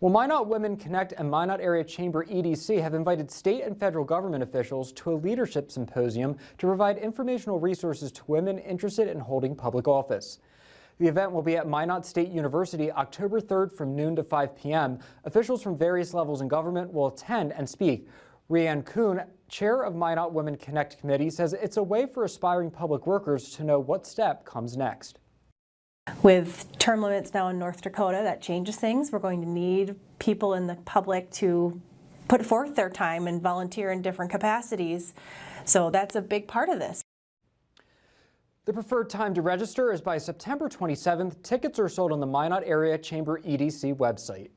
Well, Minot Women Connect and Minot Area Chamber EDC have invited state and federal government officials to a leadership symposium to provide informational resources to women interested in holding public office. The event will be at Minot State University October 3rd from noon to 5 p.m. Officials from various levels in government will attend and speak. Rianne Kuhn, chair of Minot Women Connect Committee, says it's a way for aspiring public workers to know what step comes next. With term limits now in North Dakota, that changes things. We're going to need people in the public to put forth their time and volunteer in different capacities. So that's a big part of this. The preferred time to register is by September 27th. Tickets are sold on the Minot Area Chamber EDC website.